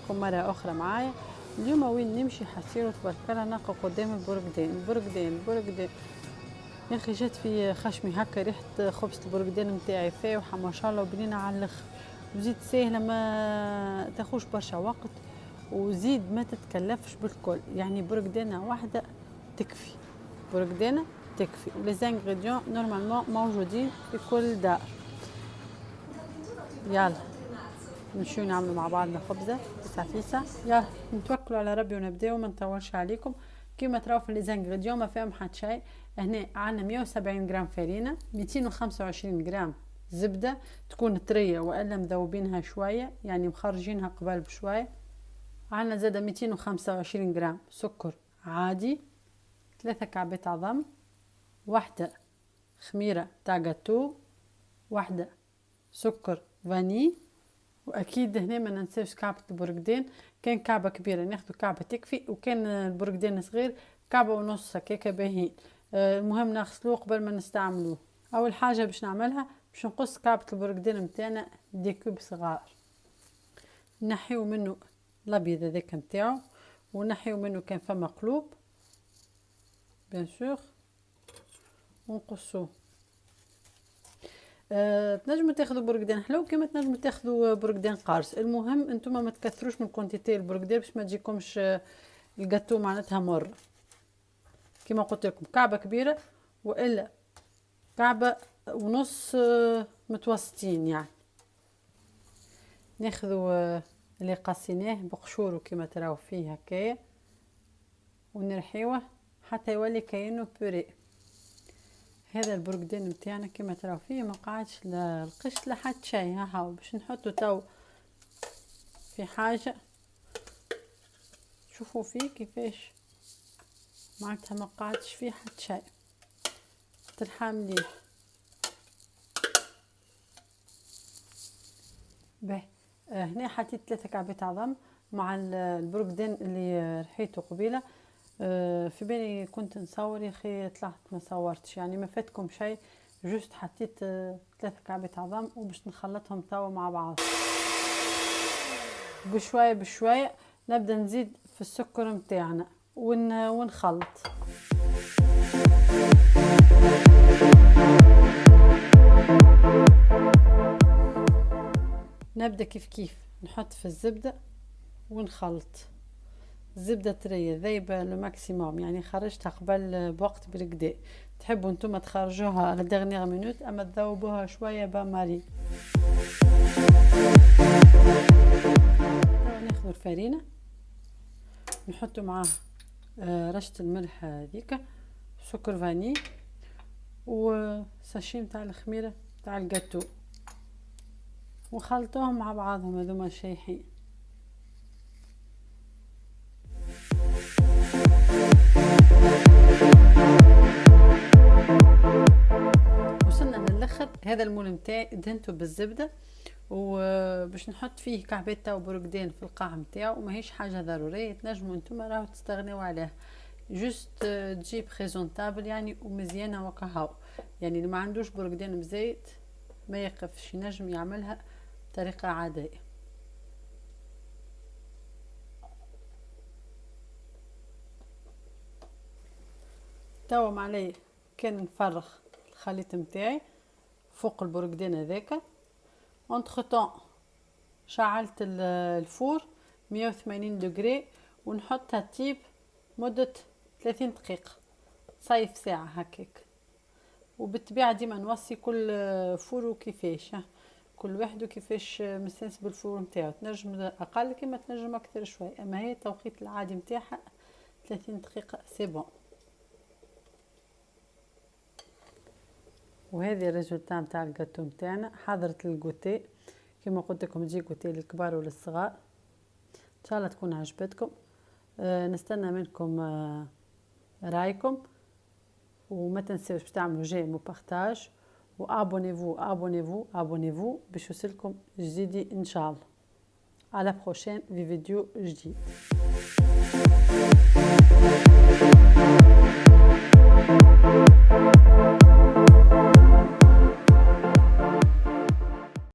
بكم مرة أخرى معايا. اليوم وين نمشي حسيرو تبارك الله نلقى قدام البرقدان. يا أخي جات في خشمي هكا ريحة خبزة البرقدان متاعي فايحة ما شاء الله وبنينة على الآخر، وزيد ساهلة ما تاخوش برشا وقت، وزيد ما تتكلفش بالكل، يعني برقدانة واحدة تكفي، برقدانة تكفي، وليزانغريديون نورمالمون موجودين في كل دار. يلا نمشيو نعملوا مع بعضنا خبزة فيسع. يلا نتوكلوا على ربي ونبداو ما نطولش عليكم. كيما تراو في ليزانغريديون ما فيهم حتى شيء. هنا عندنا 170 غرام فرينة، 225 غرام زبدة تكون طرية والا مذوبينها شوية يعني مخرجينها قبل بشوية. عندنا زادة 225 غرام سكر عادي، 3 كعبات عظم، واحدة خميرة تاع جاتو، واحدة سكر فاني، واكيد هنا ما ننساوش كعبة البرقدان، كان كعبة كبيرة ناخذ كعبة تكفي، وكان البرقدان صغير كعبة ونص هكاكا باهين. المهم نغسلوه قبل ما نستعملوه. اول حاجة باش نعملها باش نقص كعبة البرقدان متاعنا دي كوب صغار، نحيو منه الابيض هذاك نتاعو، ونحيو منه كان فما قلوب بيان سور ونقصوه. تنجموا تاخذوا برقدان حلو كما تنجموا تاخذوا برقدان قارص، المهم انتم ما تكثروش من كونتيتي البرقدان باش ما تجيكمش الجاتو معناتها مر. كما قلت لكم كعبه كبيره والا كعبه ونص متوسطين يعني. ناخذوا اللي قصيناه بقشوره كما تراو فيه هكايا ونرحيوه حتى يولي كأنه بوري. هذا البرقدان متاعنا كما تراو فيه ما قعدش لا القش لا حتى شيء. هاو باش نحطو تو في حاجه شوفوا فيه كيفاش معناتها ما قعدش فيه حتى شيء، ترحى مليح. باهي هنا حطيت 3 كعبات عظم مع البرقدان اللي رحيته قبيله. في بالي كنت نصور يا اخي طلعت ما صورتش، يعني ما فاتكم شيء، جوست حطيت 3 كعبات عظم وباش نخلطهم توا مع بعض بشويه بشويه. نبدا نزيد في السكر متاعنا ونخلط. نبدا كيف نحط في الزبده ونخلط. الزبده طريه ذايبه لو ماكسيموم، يعني خرجتها قبل بوقت بالكدا. تحبوا نتوما تخرجوها على دغنيغ مينوت اما تذوبوها شويه باماري. ناخذ الفرينه نحطوا معاها رشه الملح هذيك، سكر فاني، وساشي تاع الخميره تاع الجاتو، وخلطوهم مع بعضهم هذوما شايحين. وصلنا للاخر. هذا المول نتاعي دهنته بالزبده، وباش نحط فيه كعبات تاع برقدان في القاع نتاعو، وماهيش حاجه ضروريه، تنجموا نتوما راهو تستغنيو عليها، جوست تجي بريزونطابل يعني ومزيانه وكهو. يعني اللي ما عندوش برقدان بزيت ما يقفش، ينجم يعملها بطريقه عاديه. توا معليه كان نفرغ الخليط متاعي فوق البرقدان هذاك. اونتر طون شعلت الفور 180 دوغري ونحطها تيب مدة 30 دقيقة، صيف ساعة هكاك. وبالطبيعة ديما نوصي كل فور وكيفاش، كل واحد وكيفاش مستانس بالفور نتاعو، تنجم اقل كما تنجم اكثر شوي، اما هي التوقيت العادي نتاعها 30 دقيقة سي بون. وهذه الريزولتا نتاع الجاتو نتاعنا. حضرت الجوتي كما قلت لكم تجي جوتي للكبار وللصغار، ان شاء الله تكون عجبتكم. نستنى منكم رايكم، وما تنسوش باش تعملوا جيم وبارتاج وابونيفو باش يوصلكم جديدي ان شاء الله. على بروشين في فيديو جديد.